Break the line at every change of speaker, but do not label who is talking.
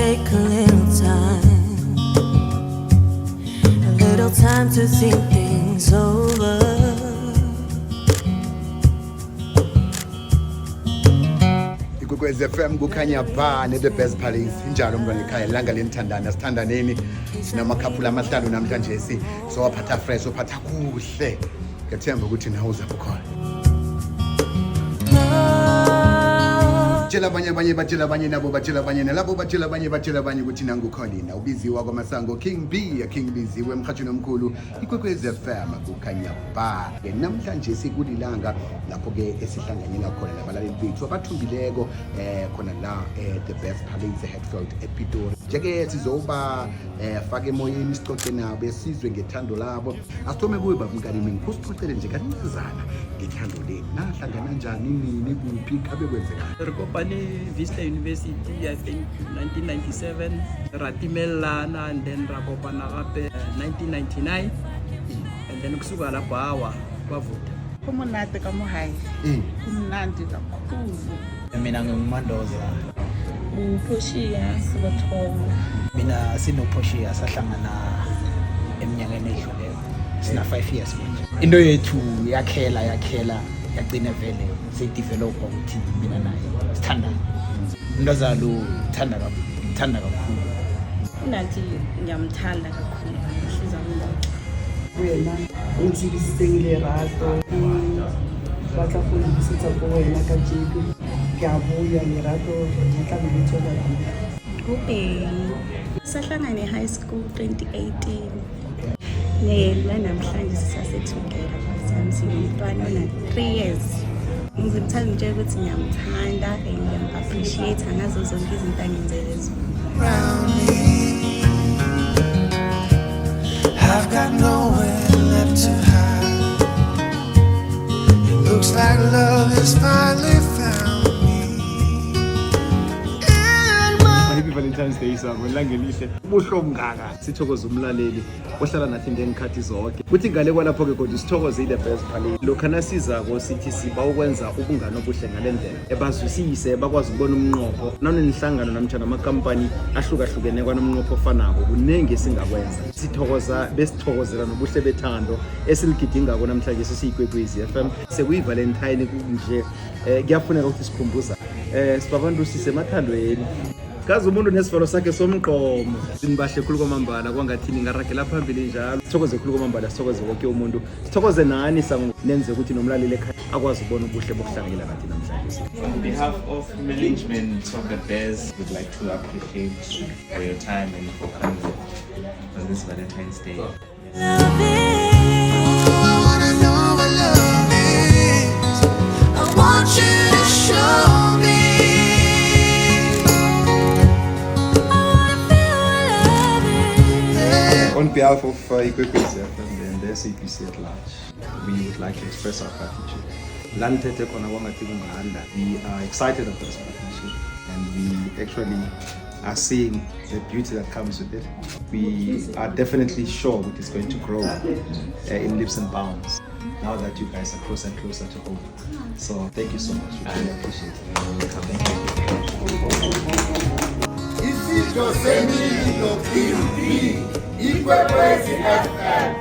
take a little time to think things over.
Ikwekwezi FM kukhanya ba ne-The Best Palace injalo mntwana ekhaya ilanga lenithandana sithandaneni sinamakhaphula amahlanu namhlanje so waphatha fresh waphatha kuhle ngethemba ukuthi nawe uzabe ukhona. Batshela abanye batshela abanye nabo batshela abanye nalabo batshela abanye ukuthi nanguKholina ubiziwa kwaMasango King B biziwe emkhathweni omkhulu Ikwekwezi FM kukhanya ba namhlanje sikulilanga lapho ke esihlanganyela khona nabalaleli bethu abathumbileko khona la The Best Palace Hatfield ePitori njeke sizoba faka emoyeni sicoce nabo esizwe ngethando labo asithome kuwe babumkanini ngikusicocele nje kancazana ngethando le nahlangana njani nini kuphi kabe kwenzeka
Vista University, I think 1997, Ratimelana, and then Rakopana 1999, and then Kusuga La Bawa, Bavuta.
Kumunate kamuhai. Kumunante kakhulu.
Mina ngimandoza.
Uphoshiya sibathola.
Mina sinophoshiya sahlangana eminyakeni edluleyo. Sina 5 years manje. Into yethu yakhela yagcina vele seyidevelop ukuthi mina naye sithandana. Umntazana lo ngithanda kakhulu.
Nathi ngiyamthanda kakhulu. Hliza umnotho.
Wena ungitsibisisengile rato. Batla go ibisetsa go wena ka jeko. Ke a buya lerato tla biletsela la.
Kubheki. Sahlangane high school 2018. Namhlanje sisasethugela umntwana ona 3 years. Ngizimthanda nje ukuthi ngiyamthanda and ngiyam-appreciate ngazo zonke izinto angenzele zona.
I've got nowhere left to hide. It looks like love has finally found me.
Happy Valentine's Day sabo langelihle ubuhlobo ngaka sithokoza umlaleli ohlala nathi ngengikhathi zonke kuthi ngale kwalapho ke kodwa sithokoze The Best Palace lokho nasiza ko sithi siba ukwenza ubungano obuhle ngalendlela ebazwisise bakwazi ukubona umnqopho nanenihlangano namtjana amakampani ahlukahlukene kwanomnqopho ofanako kunenge singakwenza sithokoza besithokozela nobuhle bethando esiligidingako namhlanje sisiyikwekwezi FM sekuyi Valentine kunje kuyafuneka ukuthi sikhumbuza sibabantu sisemathandweni kazi umuntu nesivalo sakhe somqomo sinibahle khulu kwamambala kwangathini ngaragela phambili njalo sithokoze khulu kwamambala sithokoze wonke umuntu sithokoze nani nenze ukuthi nomlaleli ekhaya akwazi ukubona ubuhle bokuhlanganyela nathi namhlanje.
On behalf of management of The Bears, we'd like to appreciate for your time and for coming on this Valentine's Day.
On behalf of Ikwekwezi FM and the SABC at large, we would like to express our gratitude. We are excited about this partnership and we actually are seeing the beauty that comes with it. We are definitely sure it is going to grow in leaps and bounds now that you guys are closer and closer to home. So thank you so much. We really appreciate it. Thank you.
Ikwekwezi FM